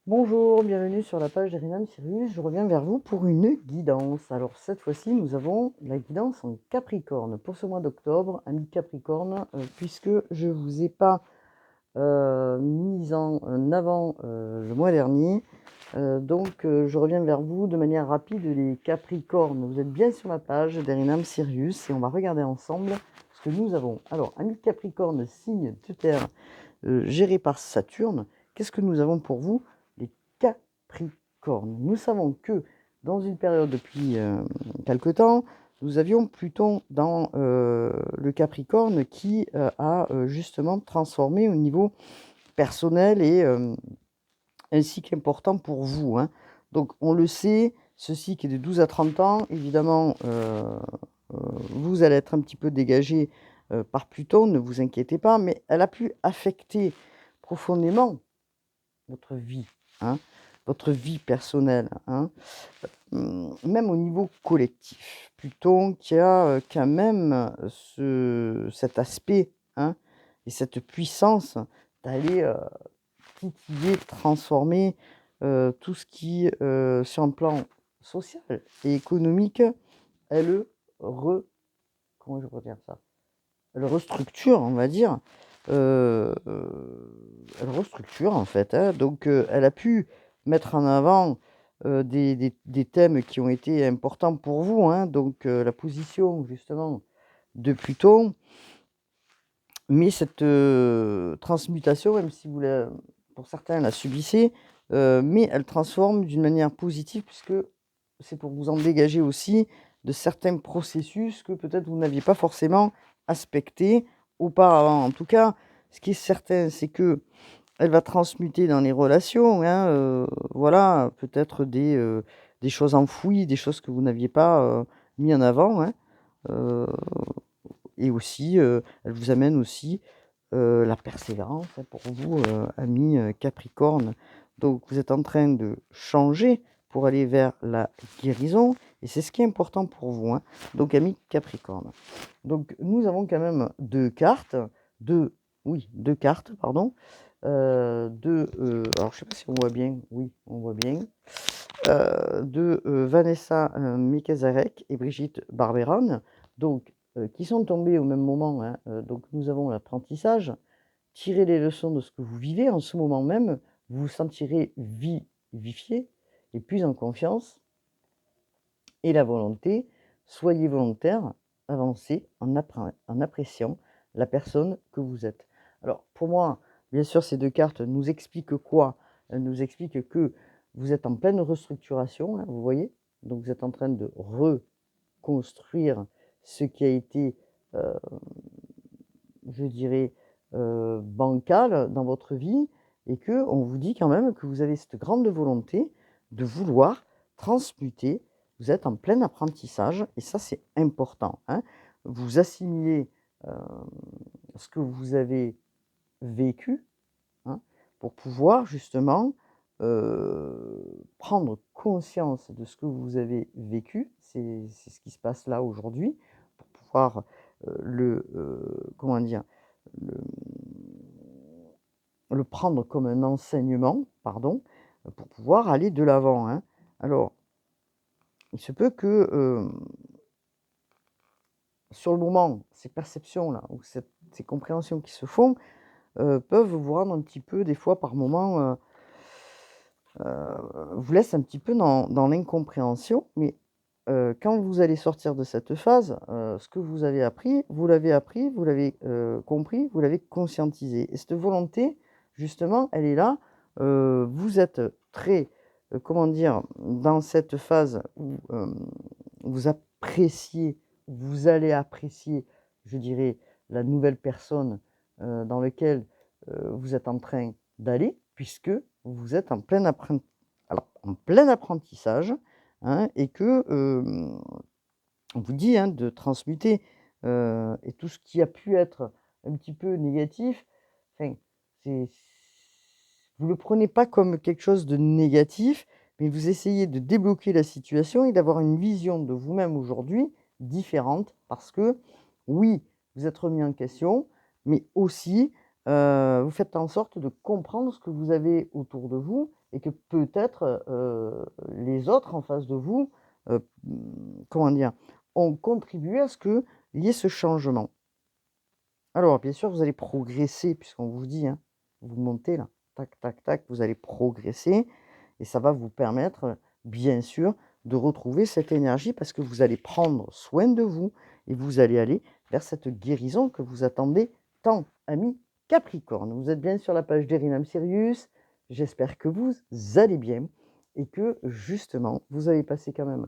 Bonjour, bienvenue sur la page d'Erinam Sirius. Je reviens vers vous pour une guidance. Alors cette fois-ci, nous avons la guidance en Capricorne pour ce mois d'octobre, amis Capricorne, puisque je ne vous ai pas mis en avant le mois dernier. Je reviens vers vous de manière rapide les Capricornes. Vous êtes bien sur la page d'Erinam Sirius et on va regarder ensemble ce que nous avons. Alors, amis Capricorne, signe de terre géré par Saturne, qu'est-ce que nous avons pour vous les Capricornes? Nous savons que dans une période depuis quelque temps, nous avions Pluton dans le Capricorne qui a justement transformé au niveau personnel et ainsi qu'important pour vous. Hein. Donc on le sait, ce cycle est de 12 à 30 ans. Évidemment, vous allez être un petit peu dégagé par Pluton, ne vous inquiétez pas, mais elle a pu affecter profondément votre vie, hein, votre vie personnelle, hein, même au niveau collectif. Pluton qui a quand même cet aspect hein, et cette puissance d'aller titiller, transformer tout ce qui, sur un plan social et économique, elle comment je pourrais dire ça? Elle restructure, on va dire, elle restructure en fait, hein. Donc elle a pu mettre en avant, des thèmes qui ont été importants pour vous, hein. Donc la position justement de Pluton. Mais cette, transmutation, même si vous la pour certains la subissez, mais elle transforme d'une manière positive puisque c'est pour vous en dégager aussi de certains processus que peut-être vous n'aviez pas forcément aspectés auparavant. En tout cas, ce qui est certain, c'est que elle va transmuter dans les relations, hein, voilà, peut-être des choses enfouies, des choses que vous n'aviez pas, mis en avant, hein, heu et aussi, elle vous amène aussi, la persévérance, hein, pour vous, amis, Capricorne. Donc vous êtes en train de changer pour aller vers la guérison et c'est ce qui est important pour vous, hein, donc amis Capricorne. Donc nous avons quand même 2 cartes, 2 oui, 2 cartes, pardon, alors je sais pas si on voit bien, oui, on voit bien, de, Vanessa, Mikezarek et Brigitte Barberan, donc qui sont tombées au même moment, hein, donc nous avons l'apprentissage. Tirez les leçons de ce que vous vivez en ce moment même, vous vous sentirez vivifié et plus en confiance et la volonté, soyez volontaire, avancez en appréciant la personne que vous êtes. Alors pour moi, bien sûr, ces 2 cartes nous expliquent quoi? Elles nous expliquent que vous êtes en pleine restructuration, hein, vous voyez? Donc vous êtes en train de reconstruire ce qui a été, heu, je dirais, bancal dans votre vie et que on vous dit quand même que vous avez cette grande volonté de vouloir transmuter. Vous êtes en plein apprentissage et ça, c'est important, hein. Vous assimilez, ce que vous avez vécu, hein, pour pouvoir justement, prendre conscience de ce que vous avez vécu. C'est ce qui se passe là aujourd'hui pour pouvoir, comment dire? Le, le prendre comme un enseignement, pardon, pour pouvoir aller de l'avant, hein. Alors, il se peut que, sur le moment, ces perceptions-là ou ces compréhensions qui se font, peuvent vous rendre un petit peu des fois par moments, vous laissent un petit peu dans l'incompréhension. Mais, quand vous allez sortir de cette phase, ce que vous l'avez appris, vous l'avez, compris, vous l'avez conscientisé et cette volonté, justement, elle est là. Vous êtes très, comment dire? Dans cette phase où, vous appréciez, vous allez apprécier, je dirais, la nouvelle personne, dans lequel, vous êtes en train d'aller, puisque vous êtes en plein apprentissage, hein, et que, on vous dit, hein, de transmuter, et tout ce qui a pu être un petit peu négatif, enfin, c'est vous le prenez pas comme quelque chose de négatif, mais vous essayez de débloquer la situation et d'avoir une vision de vous-même aujourd'hui différente parce que, oui, vous êtes remis en question, mais aussi, vous faites en sorte de comprendre ce que vous avez autour de vous et que peut-être, les autres en face de vous, comment dire? Ont contribué à ce qu'il y ait ce changement. Alors bien sûr, vous allez progresser puisqu'on vous dit, hein, vous montez là, tac, tac, tac, vous allez progresser et ça va vous permettre, bien sûr, de retrouver cette énergie parce que vous allez prendre soin de vous et vous allez aller vers cette guérison que vous attendez tant, amis Capricorne. Vous êtes bien sur la page d'Erinam Sirius. J'espère que vous allez bien et que justement, vous avez passé quand même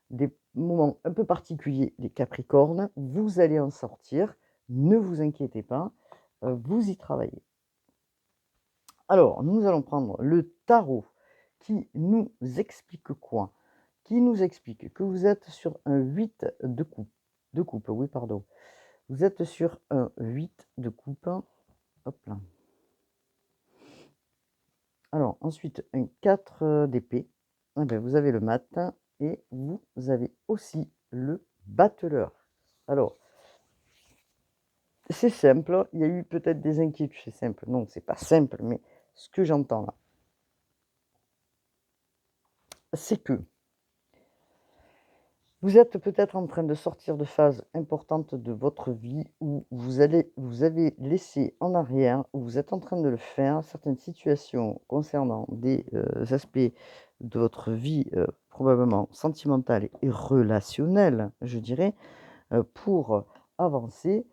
des moments un peu particuliers, les Capricornes. Vous allez en sortir. Ne vous inquiétez pas, vous y travaillez. Alors, nous allons prendre le tarot qui nous explique quoi? Qui nous explique que vous êtes sur un 8 de coupe, oui, pardon. Vous êtes sur un 8 de coupe. Hop là. Alors, ensuite, un 4 d'épée. Eh ben, vous avez le matin et vous avez aussi le battleur. Alors, c'est simple, il y a eu peut-être des inquiétudes, c'est simple. Non, c'est pas simple, mais ce que j'entends là, c'est que vous êtes peut-être en train de sortir de phases importantes de votre vie où vous avez laissé en arrière, où vous êtes en train de le faire, certaines situations concernant des aspects de votre vie probablement sentimentale et relationnelle, je dirais, pour avancer,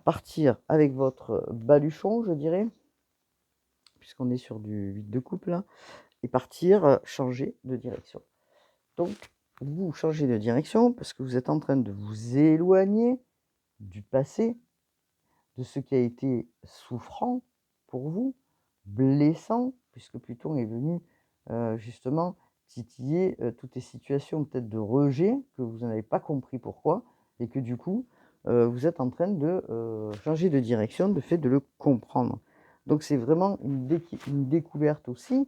partir avec votre baluchon, je dirais, puisqu'on est sur du 8 de coupe là, et partir changer de direction. Donc, vous changez de direction parce que vous êtes en train de vous éloigner du passé, de ce qui a été souffrant pour vous, blessant, puisque Pluton est venu justement titiller toutes les situations peut-être de rejet que vous n'avez pas compris pourquoi, et que du coup, vous êtes en train de changer de direction, de fait de le comprendre. Donc c'est vraiment une découverte aussi,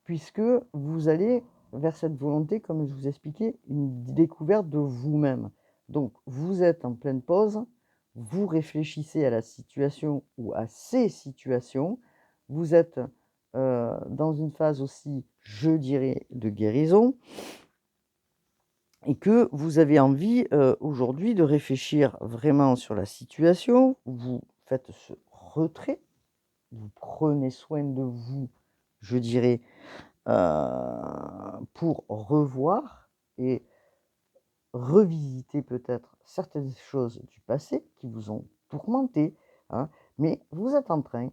puisque vous allez vers cette volonté, comme je vous expliquais, une découverte de vous-même. Donc, vous êtes en pleine pause, vous réfléchissez à la situation ou à ces situations, vous êtes dans une phase aussi, je dirais, de guérison, et que vous avez envie aujourd'hui de réfléchir vraiment sur la situation, vous faites ce retrait, vous prenez soin de vous, je dirais, pour revoir et revisiter peut-être certaines choses du passé qui vous ont tourmenté, hein, mais vous êtes en train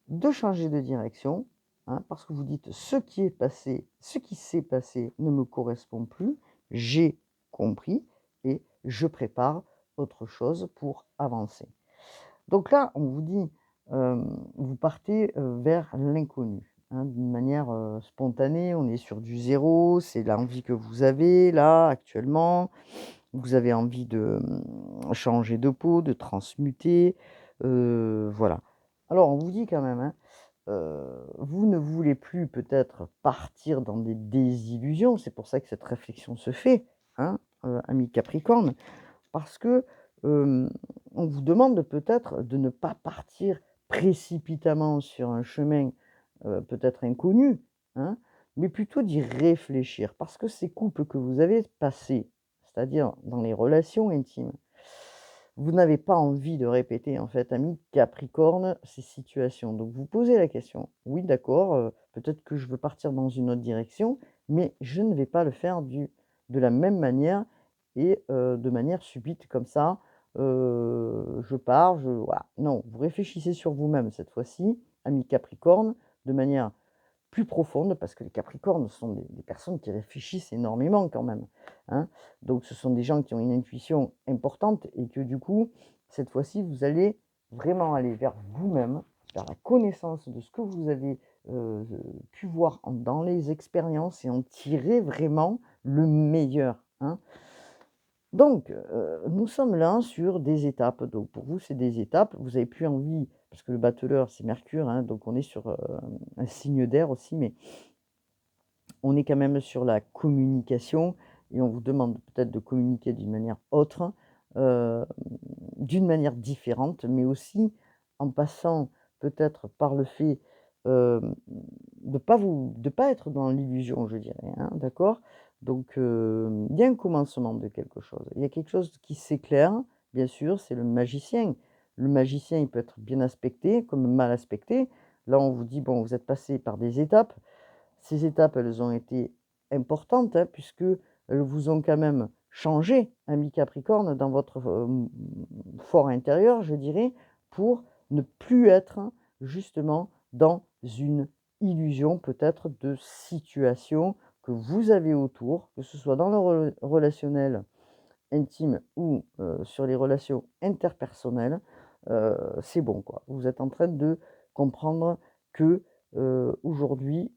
de changer de direction, hein, parce que vous dites: «Ce qui est passé, ce qui s'est passé ne me correspond plus, j'ai compris et je prépare autre chose pour avancer». Donc là, on vous dit, vous partez, vers l'inconnu, hein, d'une manière, spontanée. On est sur du zéro, c'est l'envie que vous avez là, actuellement. Vous avez envie de, changer de peau, de transmuter, voilà. Alors on vous dit quand même, hein, vous ne voulez plus peut-être partir dans des désillusions, c'est pour ça que cette réflexion se fait, hein, amis Capricorne. Parce que, on vous demande peut-être de ne pas partir précipitamment sur un chemin, peut-être inconnu, hein, mais plutôt d'y réfléchir. Parce que ces couples que vous avez passés, c'est-à-dire dans les relations intimes, vous n'avez pas envie de répéter, en fait, amis Capricorne, ces situations. Donc vous posez la question: «Oui, d'accord, peut-être que je veux partir dans une autre direction, mais je ne vais pas le faire de la même manière et de manière subite comme ça, je pars, je voilà». Non, vous réfléchissez sur vous-même cette fois-ci, amis Capricorne, de manière plus profonde, parce que les Capricornes sont des personnes qui réfléchissent énormément quand même, hein. Donc ce sont des gens qui ont une intuition importante et que du coup, cette fois-ci, vous allez vraiment aller vers vous-même, vers la connaissance de ce que vous avez, pu voir dans les expériences et en tirer vraiment le meilleur, hein. Donc, nous sommes là sur des étapes. Donc pour vous, c'est des étapes. Vous avez plus envie parce que le battleur, c'est Mercure, hein, donc on est sur, un signe d'air aussi, mais on est quand même sur la communication et on vous demande peut-être de communiquer d'une manière autre, heu, d'une manière différente, mais aussi en passant peut-être par le fait, de pas être dans l'illusion, je dirais, hein, d'accord? Donc, il y a un commencement de quelque chose. Il y a quelque chose qui s'éclaire, bien sûr, c'est le magicien. Le magicien, il peut être bien aspecté comme mal aspecté. Là, on vous dit: «Bon, vous êtes passé par des étapes». Ces étapes, elles ont été importantes, hein, puisque elles vous ont quand même changé, ami Capricorne, dans votre, fort intérieur, je dirais, pour ne plus être justement dans une illusion peut-être de situation que vous avez autour, que ce soit dans le relationnel intime ou, sur les relations interpersonnelles, c'est bon quoi. Vous êtes en train de comprendre que, aujourd'hui,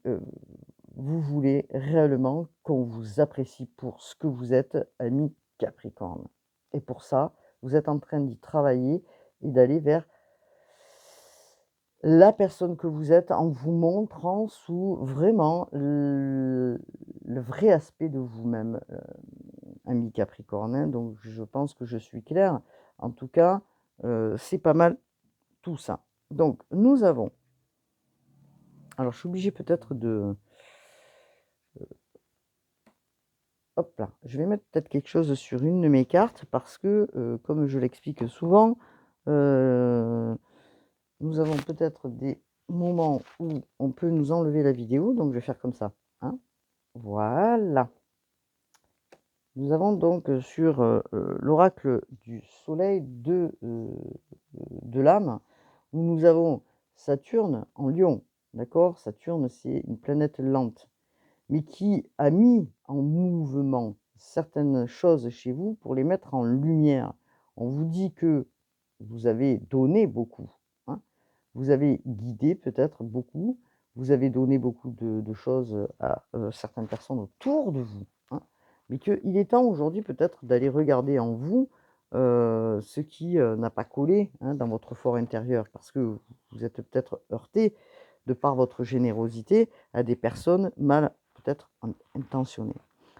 vous voulez réellement qu'on vous apprécie pour ce que vous êtes, ami Capricorne. Et pour ça, vous êtes en train d'y travailler et d'aller vers la personne que vous êtes en vous montrant sous vraiment le vrai aspect de vous-même, ami Capricorne, hein. Donc je pense que je suis claire. En tout cas, c'est pas mal tout ça. Donc nous avons alors je suis obligée peut-être de hop là, je vais mettre peut-être quelque chose sur une de mes cartes parce que, comme je l'explique souvent, heu, nous avons peut-être des moments où on peut nous enlever la vidéo, donc je vais faire comme ça, hein. Voilà. Nous avons donc, sur, l'oracle du soleil de l'âme, où nous avons Saturne en Lion, d'accord? Saturne, c'est une planète lente, mais qui a mis en mouvement certaines choses chez vous pour les mettre en lumière. On vous dit que vous avez donné beaucoup, hein, vous avez guidé peut-être beaucoup, vous avez donné beaucoup de choses, à, certaines personnes autour de vous, hein, mais qu'il est temps aujourd'hui peut-être d'aller regarder en vous, ce qui, n'a pas collé, hein, dans votre fort intérieur. Parce que vous êtes peut-être heurté, de par votre générosité, à des personnes mal peut-être intentionnées.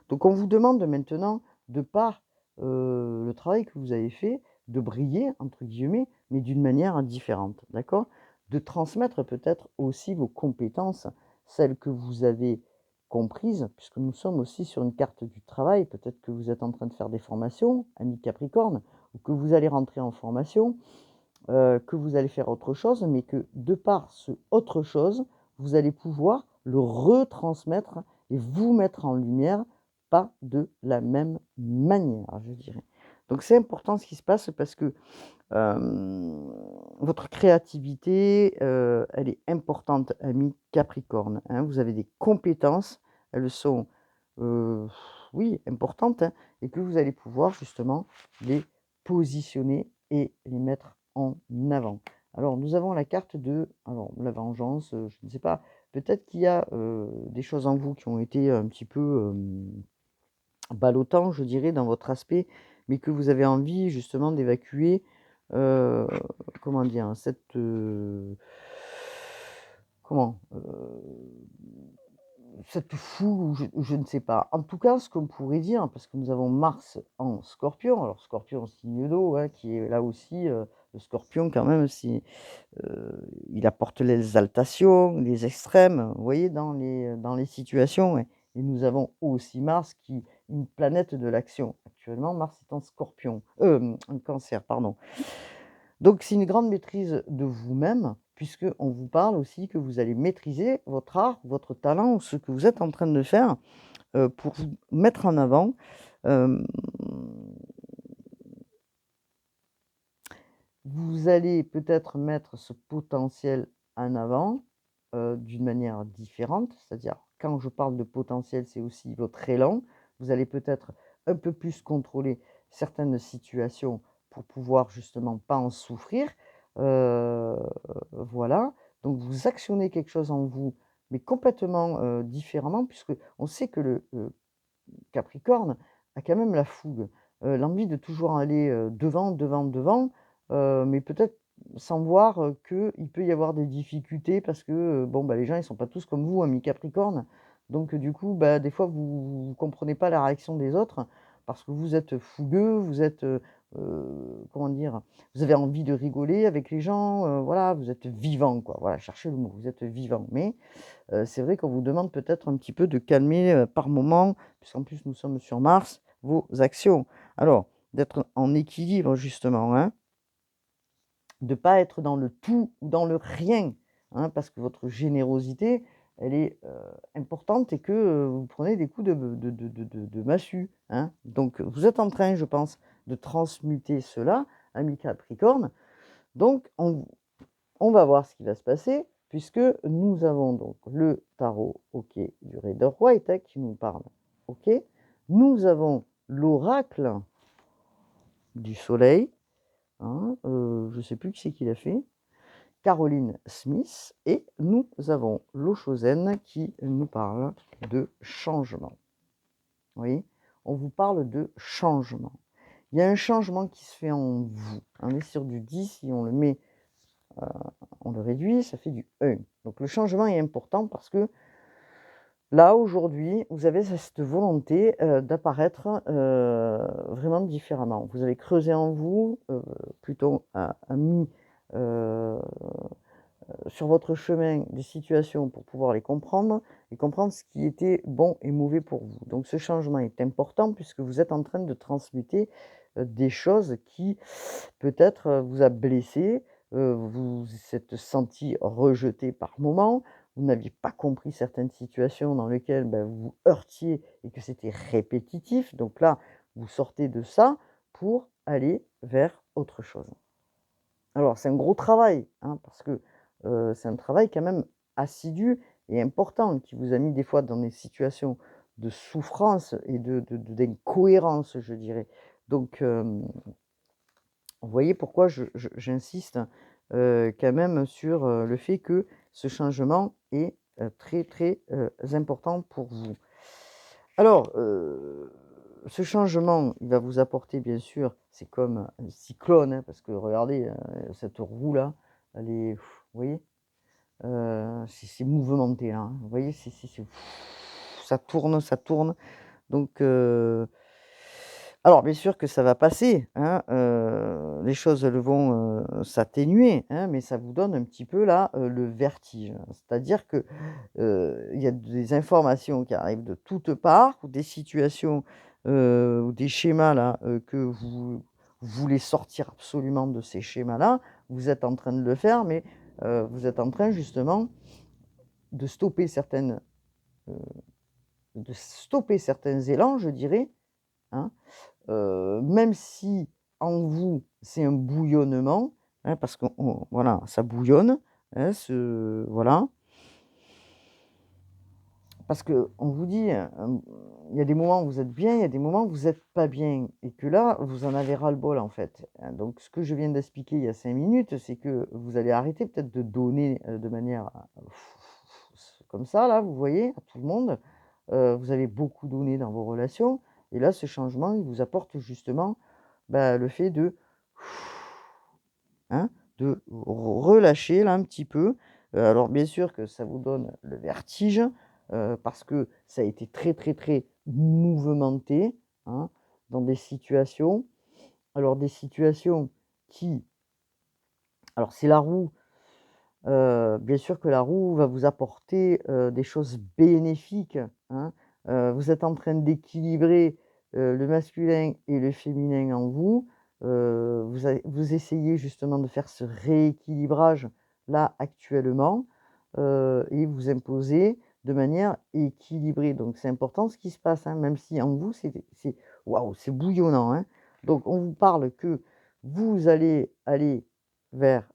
Donc on vous demande maintenant, de par, le travail que vous avez fait, de «briller» entre guillemets, mais d'une manière différente, d'accord? De transmettre peut-être aussi vos compétences, celles que vous avez comprises, puisque nous sommes aussi sur une carte du travail. Peut-être que vous êtes en train de faire des formations, ami Capricorne, ou que vous allez rentrer en formation, que vous allez faire autre chose, mais que de par ce autre chose, vous allez pouvoir le retransmettre et vous mettre en lumière, pas de la même manière, je dirais. Donc c'est important ce qui se passe parce que votre créativité, elle est importante, ami Capricorne, hein. Vous avez des compétences, elles sont, heu, oui, importantes, hein, et que vous allez pouvoir justement les positionner et les mettre en avant. Alors nous avons la carte de alors la vengeance, je ne sais pas, peut-être qu'il y a, des choses en vous qui ont été un petit peu, ballottant, je dirais, dans votre aspect, mais que vous avez envie justement d'évacuer, heu, comment dire? Cette, comment? Cette foule ou je ne sais pas. En tout cas, ce qu'on pourrait dire, parce que nous avons Mars en Scorpion, alors Scorpion, signe d'eau, hein, qui est là aussi, le Scorpion quand même, c'est, il apporte l'exaltation, les extrêmes, vous voyez, dans les situations, ouais. Et nous avons aussi Mars qui une planète de l'action. Actuellement, Mars est en Scorpion, en Cancer, pardon. Donc c'est une grande maîtrise de vous-même, puisque on vous parle aussi que vous allez maîtriser votre art, votre talent, ce que vous êtes en train de faire, pour vous mettre en avant. Hem, vous allez peut-être mettre ce potentiel en avant, d'une manière différente. C'est-à-dire, quand je parle de potentiel, c'est aussi votre élan. Vous allez peut-être un peu plus contrôler certaines situations pour pouvoir justement pas en souffrir. Heu, voilà. Donc vous actionnez quelque chose en vous, mais complètement, différemment puisque on sait que le, Capricorne a quand même la fougue, l'envie de toujours aller, devant, devant, devant, mais peut-être sans voir, qu'il peut y avoir des difficultés parce que, bon, bah, les gens ils sont pas tous comme vous, amis Capricorne. Donc, du coup, bah, des fois vous comprenez pas la réaction des autres parce que vous êtes fougueux, vous êtes, comment dire? Vous avez envie de rigoler avec les gens, voilà, vous êtes vivant, quoi. Voilà, cherchez le mot, vous êtes vivant. Mais, c'est vrai qu'on vous demande peut-être un petit peu de calmer, par moment, puisqu'en plus nous sommes sur Mars, vos actions. Alors, d'être en équilibre justement, hein, de pas être dans le tout ou dans le rien, hein, parce que votre générosité, elle est, importante et que, vous prenez des coups de massue, hein. Donc, vous êtes en train, je pense, de transmuter cela, ami Capricorne. Donc on va voir ce qui va se passer puisque nous avons donc le tarot, OK, du Rider-Waite, hein, qui nous parle, OK. Nous avons l'oracle du soleil, hein, je ne sais plus qui c'est qui l'a fait, Caroline Smith, et nous avons l'Oshozen qui nous parle de changement. Vous voyez? On vous parle de changement. Il y a un changement qui se fait en vous. On est sur du 10, si on le met, on le réduit, ça fait du 1. Donc le changement est important parce que là, aujourd'hui, vous avez cette volonté, d'apparaître, vraiment différemment. Vous avez creusé en vous, plutôt mis, sur votre chemin des situations pour pouvoir les comprendre et comprendre ce qui était bon et mauvais pour vous. Donc ce changement est important puisque vous êtes en train de transmuter, des choses qui peut-être, vous a blessé, vous vous êtes senti rejeté par moment, vous n'aviez pas compris certaines situations dans lesquelles, vous vous heurtiez et que c'était répétitif. Donc là, vous sortez de ça pour aller vers autre chose. Alors c'est un gros travail, hein, parce que, c'est un travail quand même assidu et important qui vous a mis des fois dans des situations de souffrance et d'incohérence, je dirais. Donc, vous voyez pourquoi j'insiste, quand même sur, le fait que ce changement est, très, très, important pour vous. Alors, ce changement, il va vous apporter bien sûr, c'est comme un cyclone, hein, parce que regardez, cette roue-là, elle est, vous voyez? C'est mouvementé là, hein. Vous voyez? C'est ça tourne, ça tourne. Donc, alors bien sûr que ça va passer, hein, les choses, elles vont, s'atténuer, hein, mais ça vous donne un petit peu là, le vertige. C'est-à-dire que, il y a des informations qui arrivent de toutes parts ou des situations, ou des schémas là, que vous voulez sortir absolument de ces schémas-là. Vous êtes en train de le faire, mais, vous êtes en train justement de stopper certaines, heu, de stopper certains élans, je dirais, hein. Même si en vous, c'est un bouillonnement, hein, parce qu'on voilà, ça bouillonne, hein, voilà. Parce qu'on vous dit, il y a des moments où vous êtes bien, il y a des moments où vous êtes pas bien et que là, vous en avez ras-le-bol, en fait, hein. Donc ce que je viens d'expliquer il y a 5 minutes, c'est que vous allez arrêter peut-être de donner, de manière, comme ça là, vous voyez, à tout le monde. Vous avez beaucoup donné dans vos relations et là, ce changement, il vous apporte justement, le fait de, hein, de relâcher là un petit peu. Alors bien sûr que ça vous donne le vertige, parce que ça a été très, très, très mouvementé, hein, dans des situations. Alors des situations qui alors c'est la roue, bien sûr que la roue va vous apporter, des choses bénéfiques, hein. Vous êtes en train d'équilibrer, le masculin et le féminin en vous. Vous essayez justement de faire ce rééquilibrage là actuellement, et vous imposez de manière équilibrée. Donc c'est important ce qui se passe, hein, même si en vous c'est waouh, c'est bouillonnant, hein. Donc on vous parle que vous allez aller vers,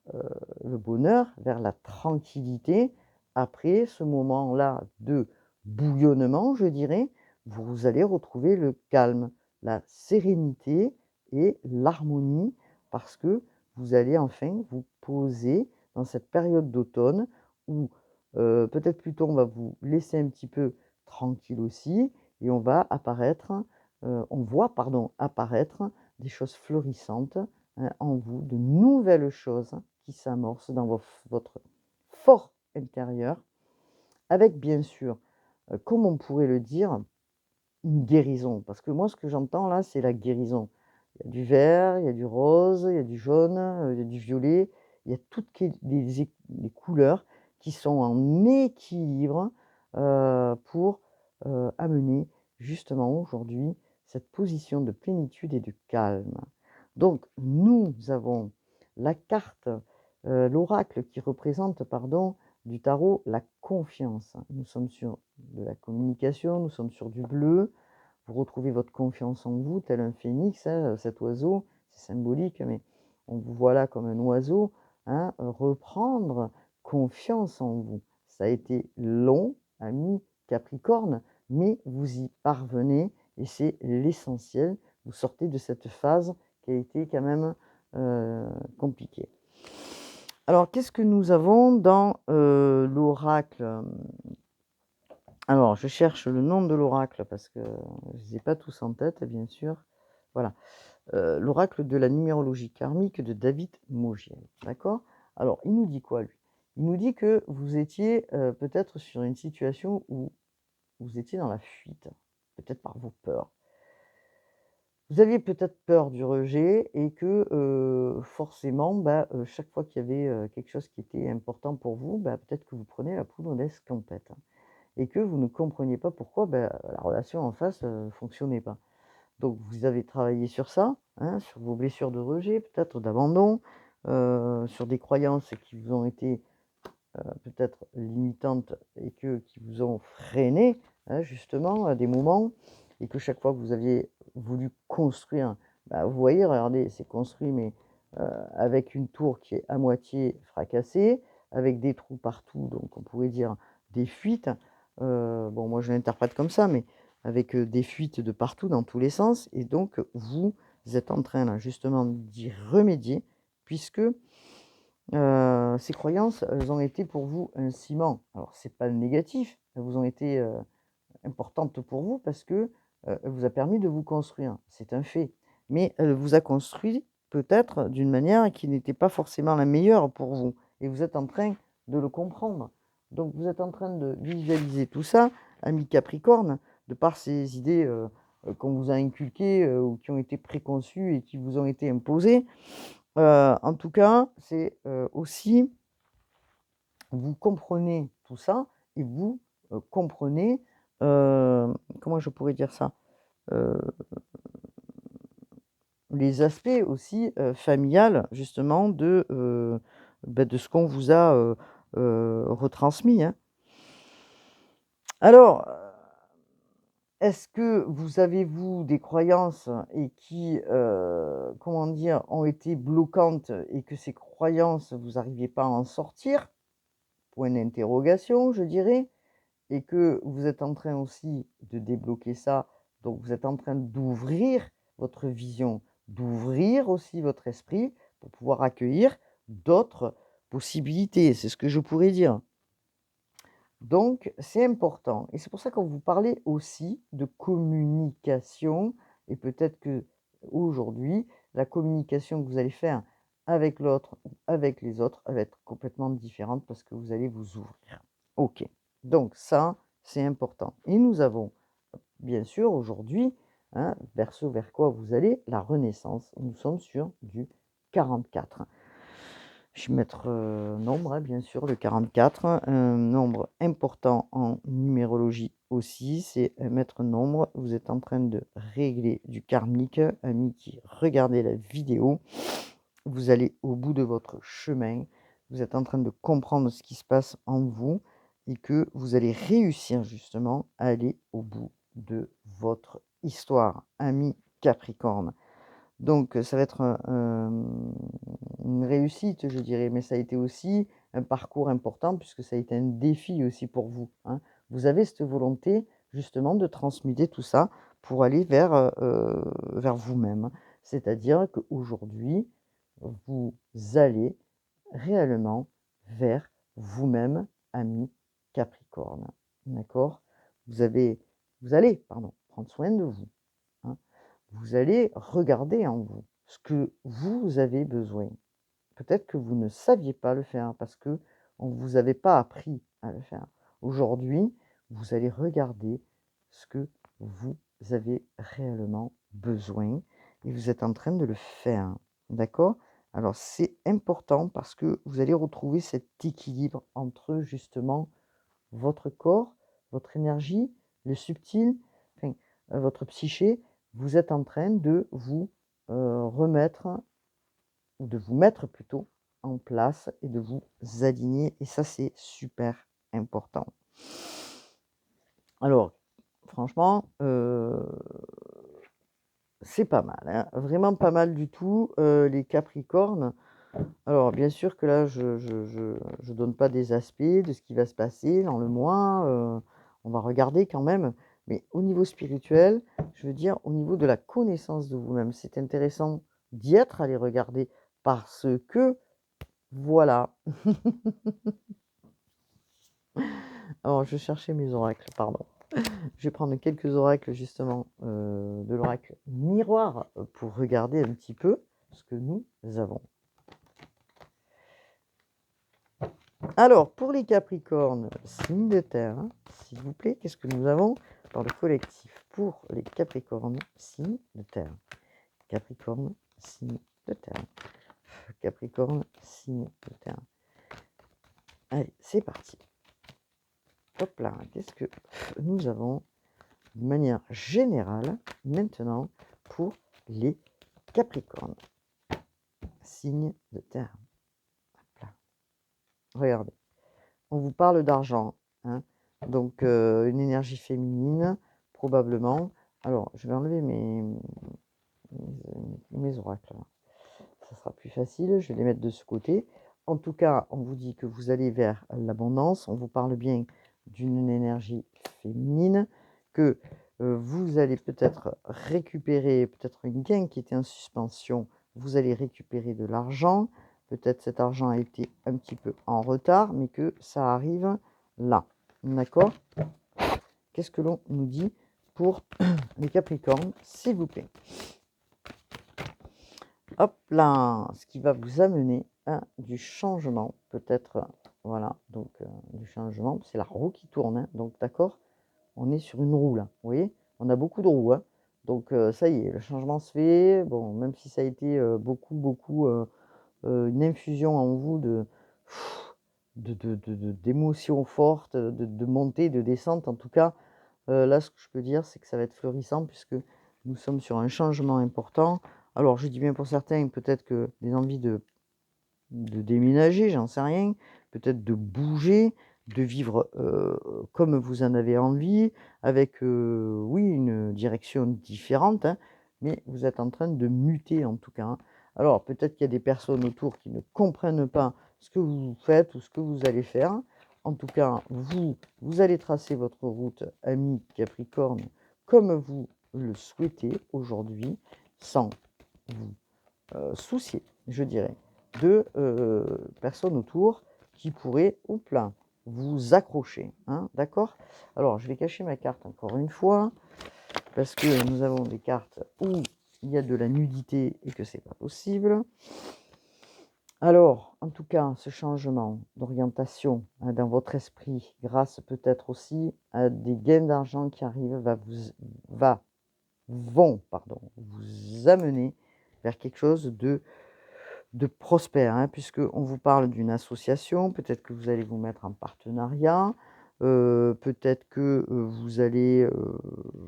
le bonheur, vers la tranquillité. Après ce moment-là de bouillonnement, je dirais, vous allez retrouver le calme, la sérénité et l'harmonie parce que vous allez enfin vous poser dans cette période d'automne où, peut-être plutôt on va vous laisser un petit peu tranquille aussi et on voit pardon, apparaître des choses florissantes, en vous, de nouvelles choses qui s'amorcent dans votre fort intérieur, avec bien sûr, comme on pourrait le dire, une guérison. Parce que moi, ce que j'entends là, c'est la guérison. Il y a du vert, il y a du rose, il y a du jaune, il y a du violet. Il y a toutes les couleurs qui sont en équilibre pour amener justement aujourd'hui cette position de plénitude et de calme. Donc nous avons la carte, l'oracle qui représente, pardon, du tarot, la confiance. Nous sommes sur de la communication, nous sommes sur du bleu. Vous retrouvez votre confiance en vous, tel un phénix, hein, cet oiseau, c'est symbolique, mais on vous voit là comme un oiseau, hein, reprendre confiance en vous. Ça a été long, ami Capricorne, mais vous y parvenez et c'est l'essentiel. Vous sortez de cette phase qui a été quand même compliquée. Alors, qu'est-ce que nous avons dans l'oracle? Alors, je cherche le nom de l'oracle parce que je ne les ai pas tous en tête, bien sûr. Voilà, l'oracle de la numérologie karmique de David Mogiel, d'accord? Alors, il nous dit quoi, lui? Il nous dit que vous étiez peut-être sur une situation où vous étiez dans la fuite, peut-être par vos peurs. Vous aviez peut-être peur du rejet et que forcément, chaque fois qu'il y avait quelque chose qui était important pour vous, peut-être que vous prenez la poudre d'escampette et que vous ne compreniez pas pourquoi la relation en face ne fonctionnait pas. Donc vous avez travaillé sur ça, hein, sur vos blessures de rejet, peut-être d'abandon, sur des croyances qui vous ont été peut-être limitantes et qui vous ont freiné, hein, justement, à des moments, et que chaque fois que vous aviez voulu construire, vous voyez, regardez, c'est construit, mais avec une tour qui est à moitié fracassée, avec des trous partout, donc on pourrait dire des fuites. Bon, moi je l'interprète comme ça, mais avec des fuites de partout, dans tous les sens, et donc vous êtes en train là, justement d'y remédier, puisque ces croyances, elles ont été pour vous un ciment. Alors c'est pas négatif, elles vous ont été, importantes pour vous parce que, elle vous a permis de vous construire, c'est un fait. Mais elle vous a construit peut-être d'une manière qui n'était pas forcément la meilleure pour vous et vous êtes en train de le comprendre. Donc vous êtes en train de visualiser tout ça, ami Capricorne, de par ces idées, qu'on vous a inculquées, ou qui ont été préconçues et qui vous ont été imposées. En tout cas, c'est, aussi vous comprenez tout ça et vous, comprenez, comment je pourrais dire ça? Heu, les aspects aussi, familial justement de ce qu'on vous a, retransmis, hein. Alors, est-ce que vous avez, vous, des croyances et qui, comment dire, ont été bloquantes et que ces croyances, vous n'arriviez pas à en sortir? Point d'interrogation, je dirais. Et que vous êtes en train aussi de débloquer ça, donc vous êtes en train d'ouvrir votre vision, d'ouvrir aussi votre esprit pour pouvoir accueillir d'autres possibilités, c'est ce que je pourrais dire. Donc c'est important et c'est pour ça qu'on vous parlait aussi de communication et peut-être que aujourd'hui la communication que vous allez faire avec l'autre ou avec les autres, elle va être complètement différente parce que vous allez vous ouvrir. OK, donc ça, c'est important et nous avons bien sûr aujourd'hui, hein, vers ce vers quoi vous allez, la renaissance. Nous sommes sur du 44. Je vais mettre, nombre, hein, bien sûr, le 44, un nombre important en numérologie aussi, c'est un maître nombre. Vous êtes en train de régler du karmique, amis qui regardez la vidéo. Vous allez au bout de votre chemin, vous êtes en train de comprendre ce qui se passe en vous et que vous allez réussir justement à aller au bout de votre histoire, ami Capricorne. Donc, ça va être une réussite, je dirais, mais ça a été aussi un parcours important puisque ça a été un défi aussi pour vous, hein. Vous avez cette volonté justement de transmuter tout ça pour aller vers vous-même. C'est-à-dire qu'aujourd'hui, vous allez réellement vers vous-même, ami Capricorne. D'accord? Vous avez vous allez, pardon, prendre soin de vous, hein. Vous allez regarder en vous ce que vous avez besoin. Peut-être que vous ne saviez pas le faire parce que on vous avait pas appris à le faire. Aujourd'hui, vous allez regarder ce que vous avez réellement besoin et vous êtes en train de le faire, d'accord? Alors c'est important parce que vous allez retrouver cet équilibre entre justement votre corps, votre énergie, le subtil, enfin, votre psyché. Vous êtes en train de vous, remettre ou de vous mettre plutôt en place et de vous aligner et ça, c'est super important. Alors franchement, c'est pas mal, hein, vraiment pas mal du tout, les capricornes. Alors bien sûr que là, je donne pas des aspects de ce qui va se passer dans le mois, on va regarder quand même, mais au niveau spirituel, je veux dire au niveau de la connaissance de vous-même, c'est intéressant d'y être, à les regarder parce que voilà. Alors je cherchais mes oracles, pardon. Je vais prendre quelques oracles justement, de l'oracle miroir, pour regarder un petit peu ce que nous avons. Alors, pour les Capricornes, signe de terre, hein, s'il vous plaît, qu'est-ce que nous avons dans le collectif pour les Capricornes, signe de terre? Capricorne, signe de terre. Capricorne, signe de terre. Allez, c'est parti. Hop là, qu'est-ce que nous avons de manière générale maintenant pour les Capricornes, signe de terre? Hop là. Regardez, on vous parle d'argent, hein, donc une énergie féminine, probablement. Alors, je vais enlever mes oracles, là. Ça sera plus facile, je vais les mettre de ce côté. En tout cas, on vous dit que vous allez vers l'abondance, on vous parle bien d'une énergie féminine, que vous allez peut-être récupérer, peut-être une gain qui était en suspension, vous allez récupérer de l'argent, peut-être cet argent a été un petit peu en retard, mais que ça arrive là, d'accord? Qu'est-ce que l'on nous dit pour les Capricornes, s'il vous plaît? Hop là, ce qui va vous amener à du changement, peut-être, voilà, donc du changement, c'est la roue qui tourne, hein, donc d'accord? On est sur une roue là, vous voyez? On a beaucoup de roues, hein, donc ça y est, le changement se fait. Bon, même si ça a été, beaucoup, une infusion en vous d'émotions fortes, de montées, de descentes en tout cas, là, ce que je peux dire, c'est que ça va être florissant puisque nous sommes sur un changement important. Alors, je dis bien pour certains, peut-être que des envies de déménager, j'en sais rien, peut-être de bouger, de vivre, comme vous en avez envie, avec, oui, une direction différente, hein, mais vous êtes en train de muter en tout cas, hein. Alors, peut-être qu'il y a des personnes autour qui ne comprennent pas ce que vous faites ou ce que vous allez faire. En tout cas, vous allez tracer votre route, ami Capricorne, comme vous le souhaitez aujourd'hui, sans vous soucier, je dirais, de personnes autour qui pourraient, oups là, vous accrocher, hein, d'accord? Alors, je vais cacher ma carte encore une fois, parce que nous avons des cartes où il y a de la nudité et que c'est pas possible. Alors, en tout cas, ce changement d'orientation, hein, dans votre esprit, grâce peut-être aussi à des gains d'argent qui arrivent, vont vous amener vers quelque chose de prospère, hein, puisqu'on vous parle d'une association. Peut-être que vous allez vous mettre en partenariat, peut-être que, vous allez,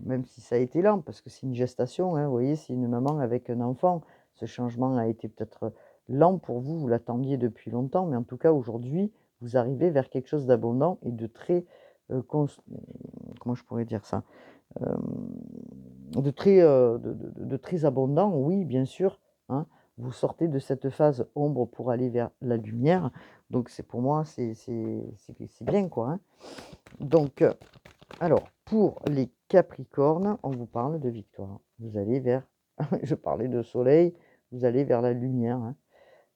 même si ça a été lent, parce que c'est une gestation, hein, vous voyez? C'est une maman avec un enfant. Ce changement a été peut-être lent pour vous, vous l'attendiez depuis longtemps, mais en tout cas aujourd'hui, vous arrivez vers quelque chose d'abondant et de très, comment je pourrais dire ça? De très, de très abondant, oui, bien sûr, hein. Vous sortez de cette phase ombre pour aller vers la lumière, donc c'est pour moi, c'est bien, quoi, hein. Donc, alors pour les Capricornes, on vous parle de victoire. Vous allez vers je parlais de soleil, vous allez vers la lumière, hein.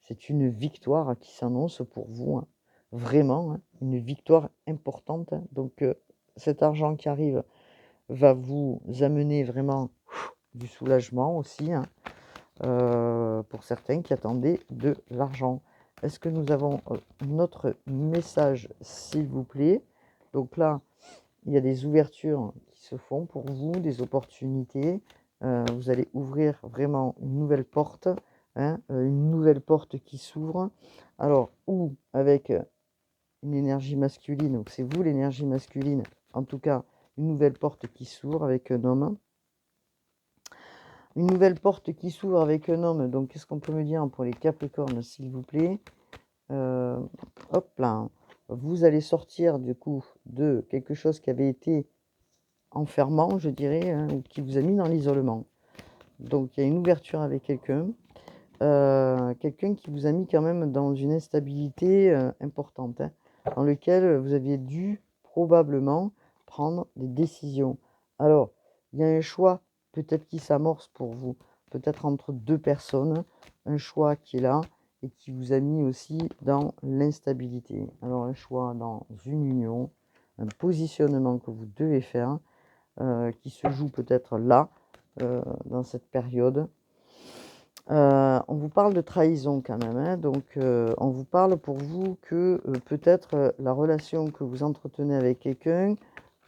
C'est une victoire qui s'annonce pour vous, hein. Vraiment, hein, une victoire importante, hein. Donc, cet argent qui arrive va vous amener vraiment du soulagement aussi, hein, pour certains qui attendaient de l'argent. Est-ce que nous avons notre message, s'il vous plaît? Donc là, il y a des ouvertures qui se font pour vous, des opportunités. Vous allez ouvrir vraiment une nouvelle porte, hein, une nouvelle porte qui s'ouvre. Alors, ou avec une énergie masculine, donc c'est vous l'énergie masculine, en tout cas, une nouvelle porte qui s'ouvre avec un homme. Une nouvelle porte qui s'ouvre avec un homme, donc qu'est-ce qu'on peut me dire pour les Capricornes, s'il vous plaît? Hop là, vous allez sortir du coup de quelque chose qui avait été enfermant, je dirais, hein, ou qui vous a mis dans l'isolement. Donc il y a une ouverture avec quelqu'un, quelqu'un qui vous a mis quand même dans une instabilité importante, hein, dans lequel vous aviez dû probablement prendre des décisions. Alors, il y a un choix peut-être qui s'amorce pour vous, peut-être entre deux personnes, un choix qui est là et qui vous a mis aussi dans l'instabilité. Alors, un choix dans une union, un positionnement que vous devez faire, qui se joue peut-être là, dans cette période. On vous parle de trahison quand même, hein, donc on vous parle pour vous que peut-être la relation que vous entretenez avec quelqu'un,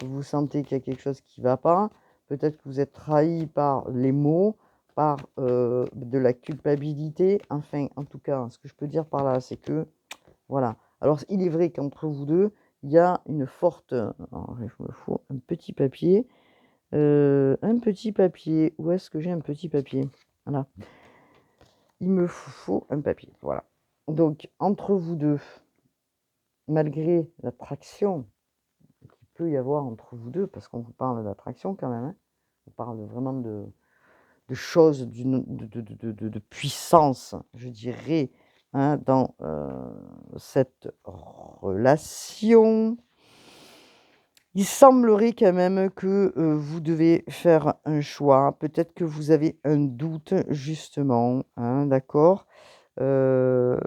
vous sentez qu'il y a quelque chose qui ne va pas, peut-être que vous êtes trahi par les mots, par de la culpabilité, enfin en tout cas ce que je peux dire par là c'est que voilà. Alors il est vrai qu'entre vous deux, il y a une forte... Alors, il me faut un petit papier, où est-ce que j'ai un petit papier? Voilà. Il me faut un papier, voilà. Donc, entre vous deux, malgré l'attraction qu'il peut y avoir entre vous deux, parce qu'on vous parle d'attraction quand même, hein, on parle vraiment de choses, de puissance, je dirais, hein, dans cette relation. Il semblerait quand même que vous devez faire un choix. Peut-être que vous avez un doute, justement, hein, d'accord? Heu,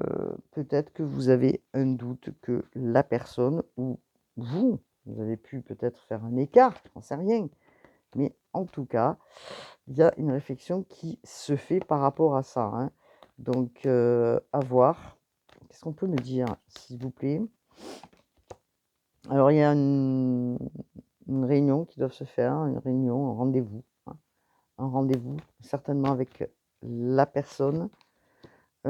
Peut-être que vous avez un doute que la personne ou vous avez pu peut-être faire un écart, j'en sais rien. Mais en tout cas, il y a une réflexion qui se fait par rapport à ça, hein. Donc à voir. Qu'est-ce qu'on peut me dire, s'il vous plaît? Alors il y a une réunion qui doit se faire, une réunion, un rendez-vous, hein. Un rendez-vous certainement avec la personne, et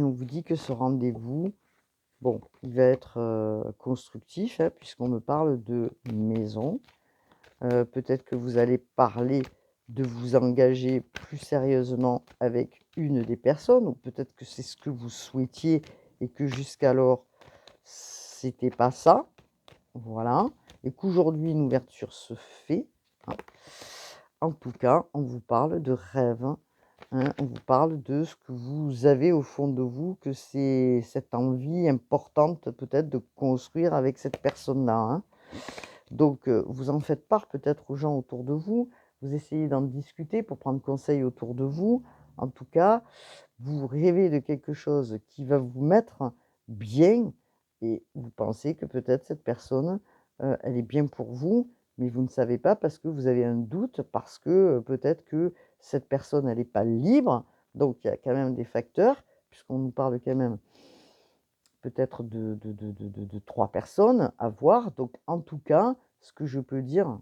on vous dit que ce rendez-vous, bon, il va être, constructif, hein, puisqu'on me parle de maison. Peut-être que vous allez parler de vous engager plus sérieusement avec une des personnes, ou peut-être que c'est ce que vous souhaitiez et que jusqu'alors c'était pas ça, voilà, et qu'aujourd'hui une ouverture se fait, hein. En tout cas, on vous parle de rêve, hein, on vous parle de ce que vous avez au fond de vous, que c'est cette envie importante peut-être de construire avec cette personne-là, hein. Donc, vous en faites part peut-être aux gens autour de vous, vous essayez d'en discuter pour prendre conseil autour de vous. En tout cas, vous rêvez de quelque chose qui va vous mettre bien et vous pensez que peut-être cette personne, elle est bien pour vous, mais vous ne savez pas parce que vous avez un doute, parce que, peut-être que cette personne, elle est pas libre. Donc il y a quand même des facteurs, puisqu'on nous parle quand même peut-être de 3 personnes à voir. Donc en tout cas, ce que je peux dire,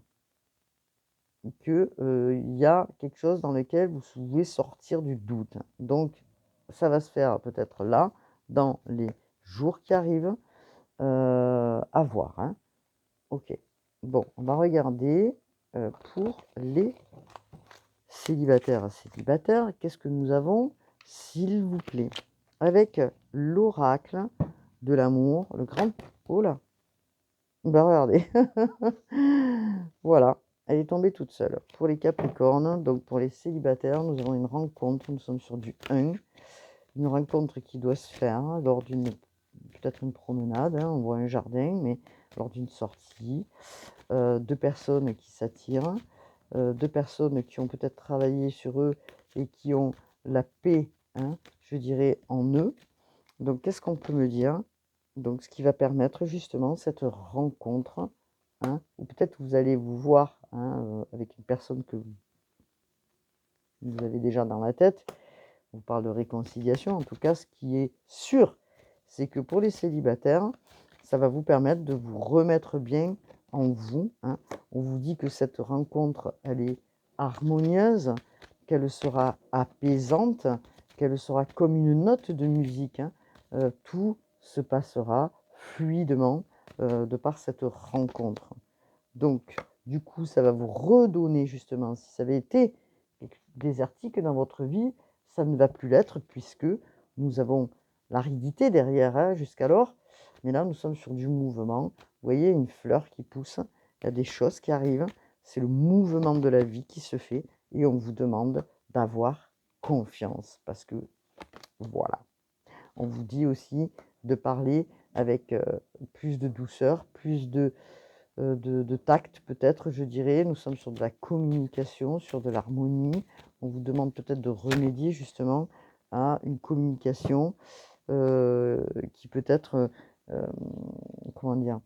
que, il y a quelque chose dans lequel vous pouvez sortir du doute. Donc ça va se faire peut-être là, dans les jours qui arrivent, à voir, hein. OK. Bon, on va regarder, pour les célibataires. Célibataires, qu'est-ce que nous avons, s'il vous plaît? Avec l'oracle de l'amour, le grand... Oh là! Bah, regardez. Voilà, elle est tombée toute seule. Pour les Capricornes, donc pour les célibataires, nous avons une rencontre, nous sommes sur du 1, une rencontre qui doit se faire lors d'une, peut-être une promenade, hein, on voit un jardin, mais lors d'une sortie, 2 personnes qui s'attirent, 2 personnes qui ont peut-être travaillé sur eux et qui ont la paix, hein, je dirais, en eux. Donc qu'est-ce qu'on peut me dire? Donc ce qui va permettre justement cette rencontre, hein, ou peut-être vous allez vous voir, hein, avec une personne que vous avez déjà dans la tête. On parle de réconciliation. En tout cas, ce qui est sûr, c'est que pour les célibataires, ça va vous permettre de vous remettre bien en vous, hein. On vous dit que cette rencontre, elle est harmonieuse, qu'elle sera apaisante, qu'elle sera comme une note de musique, hein. Tout se passera fluidement de par cette rencontre. Donc, du coup, ça va vous redonner justement, si ça avait été désertique dans votre vie, ça ne va plus l'être puisque nous avons l'aridité derrière, hein, jusqu'alors. Mais là, nous sommes sur du mouvement. Vous voyez, une fleur qui pousse, il y a des choses qui arrivent. C'est le mouvement de la vie qui se fait et on vous demande d'avoir confiance parce que voilà. On vous dit aussi de parler avec plus de douceur, plus de tact peut-être, je dirais. Nous sommes sur de la communication, sur de l'harmonie. On vous demande peut-être de remédier justement à une communication qui peut être, comment dire,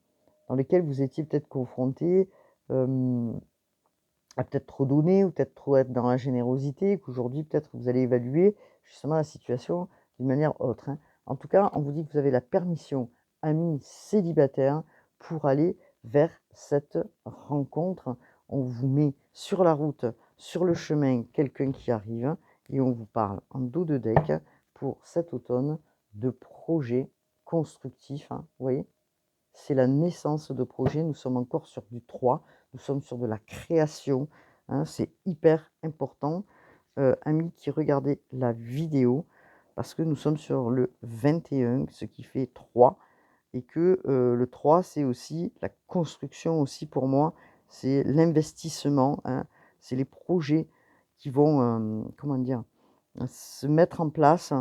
dans lesquelles vous étiez peut-être confronté à peut-être trop donner ou peut-être trop être dans la générosité, qu'aujourd'hui peut-être vous allez évaluer justement la situation d'une manière autre, hein. En tout cas, on vous dit que vous avez la permission, amis célibataires, pour aller vers cette rencontre. On vous met sur la route, sur le chemin, quelqu'un qui arrive et on vous parle en dos de deck pour cet automne de projets constructifs, hein. Vous voyez, c'est la naissance de projets. Nous sommes encore sur du 3, nous sommes sur de la création, hein, c'est hyper important. Amis qui regardez la vidéo, parce que nous sommes sur le 21, ce qui fait 3, et que le 3, c'est aussi la construction aussi pour moi, c'est l'investissement, hein, c'est les projets qui vont, comment dire, se mettre en place.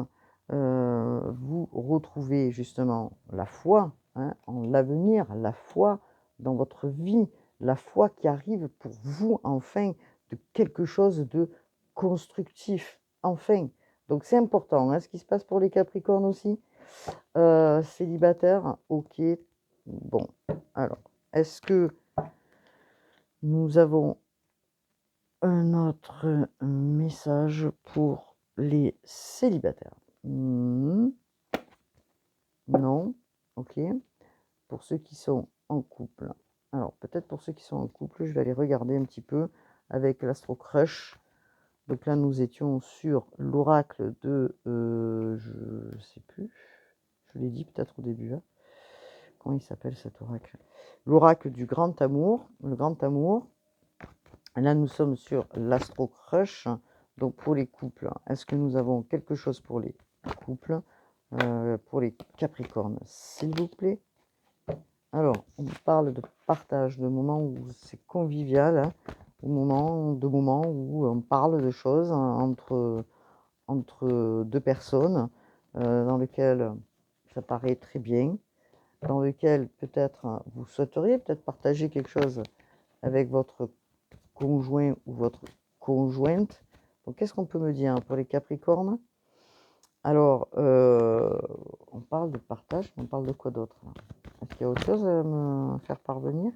Vous retrouvez justement la foi, hein, en l'avenir, la foi dans votre vie, la foi qui arrive pour vous enfin de quelque chose de constructif, enfin. Donc c'est important, hein, ce qui se passe pour les Capricornes aussi. Célibataire, ok. Bon, alors, est-ce que nous avons un autre message pour les célibataires? Non, ok. Pour ceux qui sont en couple. Alors, peut-être pour ceux qui sont en couple, je vais aller regarder un petit peu avec l'Astro Crush. Donc là, nous étions sur l'oracle de... je sais plus. Je l'ai dit peut-être au début. Hein. Comment il s'appelle cet oracle? L'oracle du grand amour. Le grand amour. Là, nous sommes sur l'Astro Crush. Donc pour les couples, est-ce que nous avons quelque chose pour les couples, pour les Capricornes, s'il vous plaît? Alors, on parle de partage, de moments où c'est convivial, hein, de moments où on parle de choses, hein, entre deux personnes, dans lesquelles ça paraît très bien, dans lequel peut-être vous souhaiteriez peut-être partager quelque chose avec votre conjoint ou votre conjointe. Donc, qu'est-ce qu'on peut me dire pour les Capricornes? Alors, on parle de partage, mais on parle de quoi d'autre? Est-ce qu'il y a autre chose à me faire parvenir?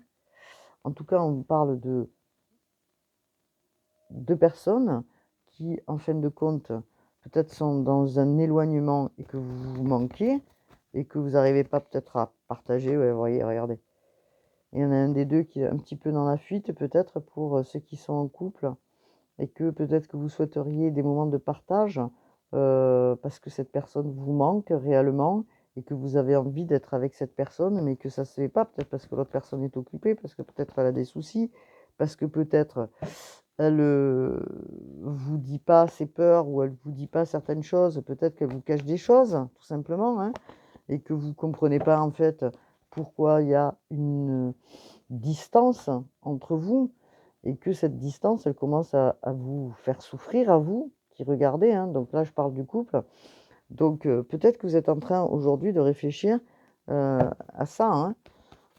En tout cas, on parle de deux personnes qui, en fin de compte, peut-être sont dans un éloignement et que vous vous manquez et que vous n'arrivez pas peut-être à partager. Ouais, vous voyez, regardez. Il y en a un des deux qui est un petit peu dans la fuite, peut-être pour ceux qui sont en couple et que peut-être que vous souhaiteriez des moments de partage parce que cette personne vous manque réellement et que vous avez envie d'être avec cette personne, mais que ça ne se fait pas, peut-être parce que l'autre personne est occupée, parce que peut-être elle a des soucis, parce que peut-être elle vous dit pas ses peurs ou elle vous dit pas certaines choses, peut-être qu'elle vous cache des choses, tout simplement, hein, et que vous comprenez pas en fait pourquoi il y a une distance entre vous et que cette distance, elle commence à vous faire souffrir, à vous qui regardez, hein. Donc là, je parle du couple. Donc peut-être que vous êtes en train aujourd'hui de réfléchir à ça, hein.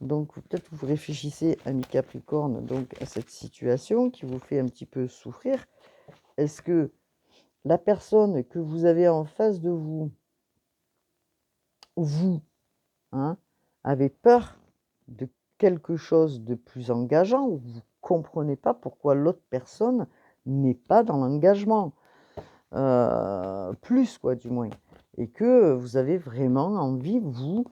Donc peut-être que vous réfléchissez, ami Capricorne, donc à cette situation qui vous fait un petit peu souffrir. Est-ce que la personne que vous avez en face de vous, hein, avez peur de quelque chose de plus engageant ou vous ne comprenez pas pourquoi l'autre personne n'est pas dans l'engagement, plus quoi du moins, et que vous avez vraiment envie, vous,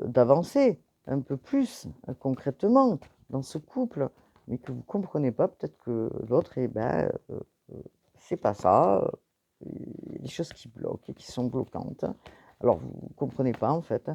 d'avancer un peu plus concrètement dans ce couple. mais que vous ne comprenez pas. Peut-être que l'autre est, c'est pas ça. Il y a des choses qui bloquent et qui sont bloquantes. Alors, vous ne comprenez pas, en fait.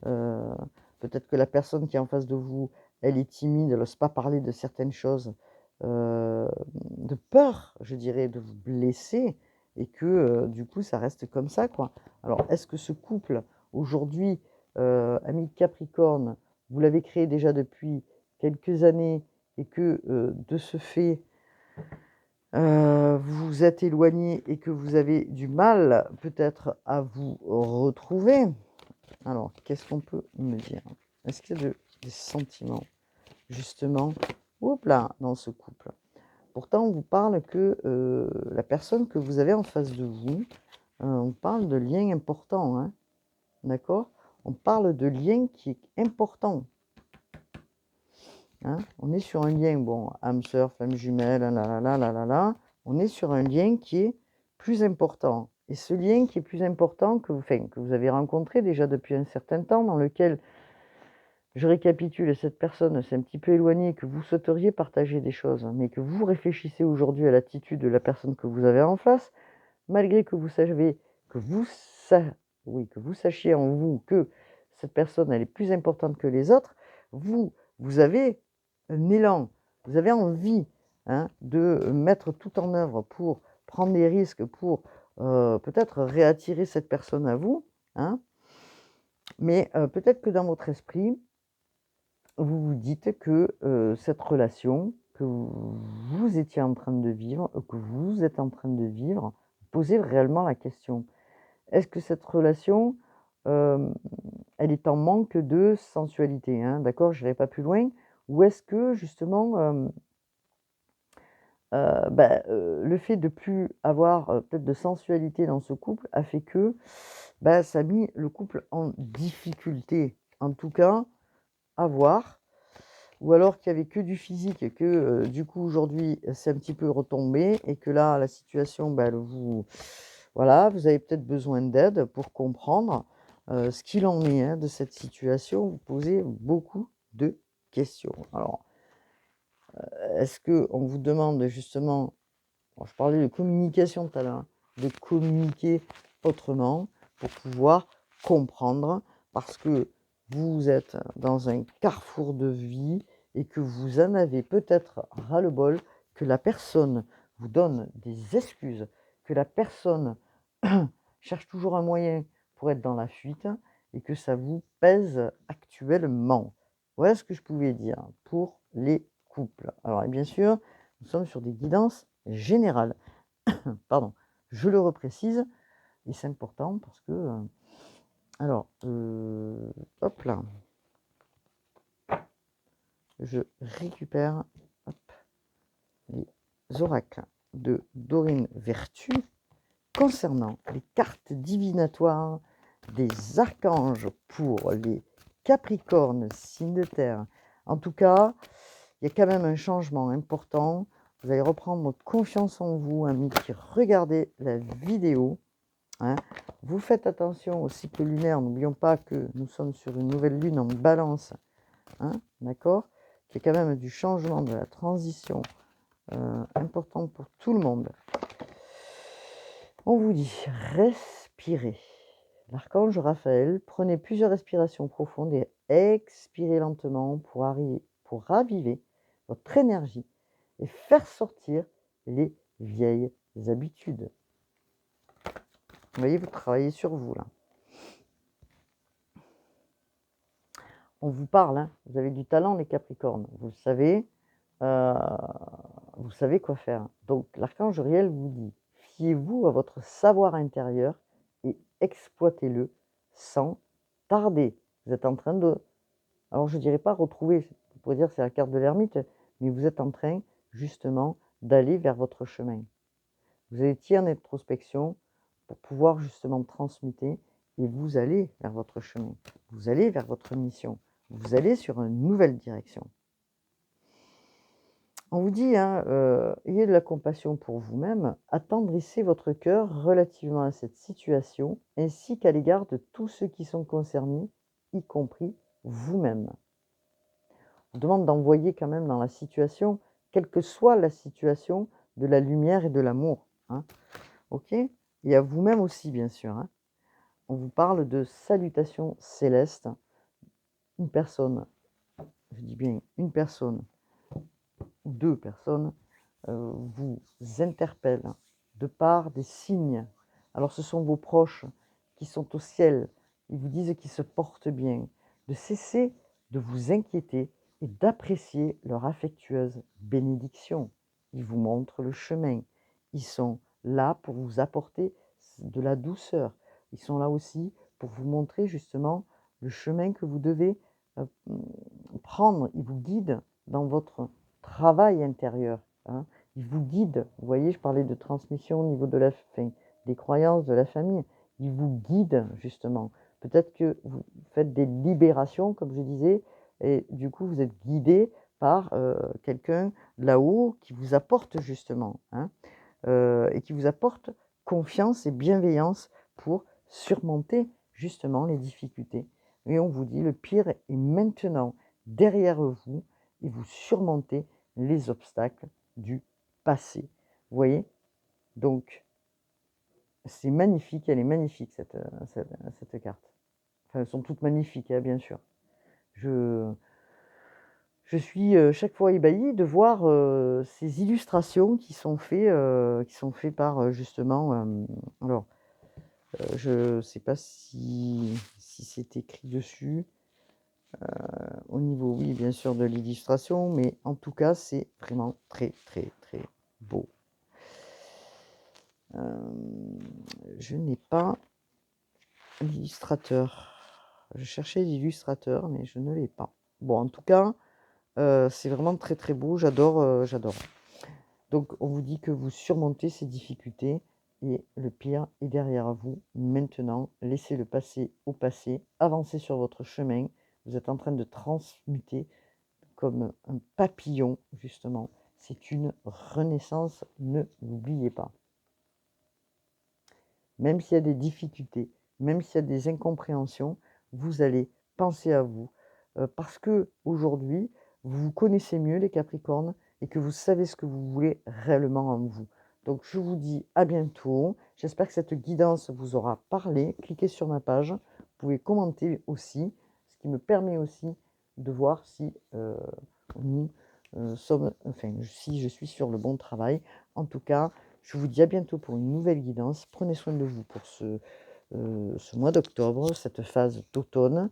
Euh, Peut-être que la personne qui est en face de vous, elle est timide, elle n'ose pas parler de certaines choses, de peur, je dirais, de vous blesser, et que du coup, ça reste comme ça, quoi. Alors, est-ce que ce couple, aujourd'hui, ami Capricorne, vous l'avez créé déjà depuis quelques années, et que de ce fait, vous vous êtes éloigné et que vous avez du mal peut-être à vous retrouver? Alors, qu'est-ce qu'on peut me dire? Est-ce qu'il y a des sentiments, justement, oups là, dans ce couple? Pourtant, on vous parle que la personne que vous avez en face de vous, on parle de lien important, hein, d'accord? On parle de lien qui est important. Hein, on est sur un lien, bon, âme sœur, flamme jumelle, là. On est sur un lien qui est plus important. Et ce lien qui est plus important, que vous avez rencontré déjà depuis un certain temps, dans lequel, je récapitule, cette personne s'est un petit peu éloignée, que vous souhaiteriez partager des choses, mais que vous réfléchissez aujourd'hui à l'attitude de la personne que vous avez en face, malgré que vous savez, que vous sachiez en vous que cette personne, elle est plus importante que les autres, vous avez un élan, vous avez envie, hein, de mettre tout en œuvre pour prendre des risques, pour peut-être réattirer cette personne à vous, hein, mais peut-être que dans votre esprit, vous vous dites que cette relation que vous étiez en train de vivre, que vous êtes en train de vivre, posez réellement la question. Est-ce que cette relation, hem, elle est en manque de sensualité, hein, d'accord? Je n'irai pas plus loin. Ou est-ce que justement, le fait de plus avoir, peut-être de sensualité dans ce couple a fait que, ça a mis le couple en difficulté? En tout cas, à voir. Ou alors qu'il y avait que du physique et que, du coup aujourd'hui, c'est un petit peu retombé et que là, la situation, voilà, vous avez peut-être besoin d'aide pour comprendre, ce qu'il en est, hein, de cette situation. Vous posez beaucoup de questions. Alors, est-ce qu'on vous demande justement, je parlais de communication tout à l'heure, hein, de communiquer autrement pour pouvoir comprendre, parce que vous êtes dans un carrefour de vie et que vous en avez peut-être ras-le-bol que la personne vous donne des excuses, que la personne cherche toujours un moyen pour être dans la fuite et que ça vous pèse actuellement. Voilà ce que je pouvais dire pour les couples. Alors, et bien sûr, nous sommes sur des guidances générales. Pardon, je le reprécise, et c'est important parce que, hop là, je récupère, hop, les oracles de Dorine Vertu concernant les cartes divinatoires des archanges pour les Capricornes, signe de terre. En tout cas, il y a quand même un changement important. Vous allez reprendre confiance en vous, amis qui regardez la vidéo. Hein. Vous faites attention au cycle lunaire. N'oublions pas que nous sommes sur une nouvelle lune en balance. Hein, d'accord? Qu'il y a quand même du changement, de la transition important pour tout le monde. On vous dit, respirez. L'archange Raphaël, prenez plusieurs respirations profondes et expirez lentement pour raviver votre énergie et faire sortir les vieilles habitudes. Vous voyez, vous travaillez sur vous là. On vous parle, hein, vous avez du talent les Capricornes, euh, vous savez quoi faire. Donc l'archange Uriel vous dit, fiez-vous à votre savoir intérieur et exploitez-le sans tarder. Vous êtes en train de, alors je dirais pas retrouver, vous pourriez dire c'est la carte de l'ermite, mais vous êtes en train justement d'aller vers votre chemin. Vous étiez en introspection pour pouvoir justement transmuter et vous allez vers votre chemin. Vous allez vers votre mission. Vous allez sur une nouvelle direction. On vous dit, hein, ayez de la compassion pour vous-même, attendrissez votre cœur relativement à cette situation, ainsi qu'à l'égard de tous ceux qui sont concernés, y compris vous-même. vous demande d'envoyer quand même dans la situation, quelle que soit la situation, de la lumière et de l'amour, hein. OK? Et à vous-même aussi, bien sûr, hein. On vous parle de salutations célestes. Une personne, je dis bien une personne ou 2 personnes, vous interpellent de par des signes. Alors ce sont vos proches qui sont au ciel, ils vous disent qu'ils se portent bien, de cesser de vous inquiéter et d'apprécier leur affectueuse bénédiction. Ils vous montrent le chemin. Ils sont là pour vous apporter de la douceur. Ils sont là aussi pour vous montrer justement le chemin que vous devez prendre. Ils vous guident dans votre travail intérieur, hein. Ils vous guident. Vous voyez, je parlais de transmission au niveau de la fin, des croyances de la famille. Ils vous guident justement. Peut-être que vous faites des libérations, comme je disais, et du coup vous êtes guidé par quelqu'un là-haut qui vous apporte justement, hein, et qui vous apporte confiance et bienveillance pour surmonter justement les difficultés. Et on vous dit, le pire est maintenant derrière vous et vous surmontez les obstacles du passé. Vous voyez? Donc, c'est magnifique, elle est magnifique cette carte. Enfin, elles sont toutes magnifiques, hein, bien sûr. Je suis chaque fois ébahie de voir ces illustrations qui sont faites par justement. Alors, je ne sais pas si c'est écrit dessus. Au niveau, oui, bien sûr, de l'illustration, mais en tout cas, c'est vraiment très, très, très beau. Je n'ai pas l'illustrateur. Je cherchais l'illustrateur, mais je ne l'ai pas. Bon, en tout cas, c'est vraiment très, très beau. J'adore, j'adore. Donc, on vous dit que vous surmontez ces difficultés et le pire est derrière vous. Maintenant, laissez le passé au passé, avancez sur votre chemin. Vous êtes en train de transmuter comme un papillon, justement. C'est une renaissance, ne l'oubliez pas. Même s'il y a des difficultés, même s'il y a des incompréhensions, vous allez penser à vous. Parce que aujourd'hui, vous vous connaissez mieux les Capricornes et que vous savez ce que vous voulez réellement en vous. Donc je vous dis à bientôt. J'espère que cette guidance vous aura parlé. Cliquez sur ma page. Vous pouvez commenter aussi, ce qui me permet aussi de voir si nous sommes, enfin, si je suis sur le bon travail. En tout cas, je vous dis à bientôt pour une nouvelle guidance. Prenez soin de vous pour ce mois d'octobre, cette phase d'automne.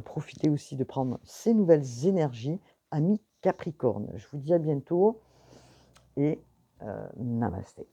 Profitez aussi de prendre ces nouvelles énergies, amis Capricorne. Je vous dis à bientôt et namasté.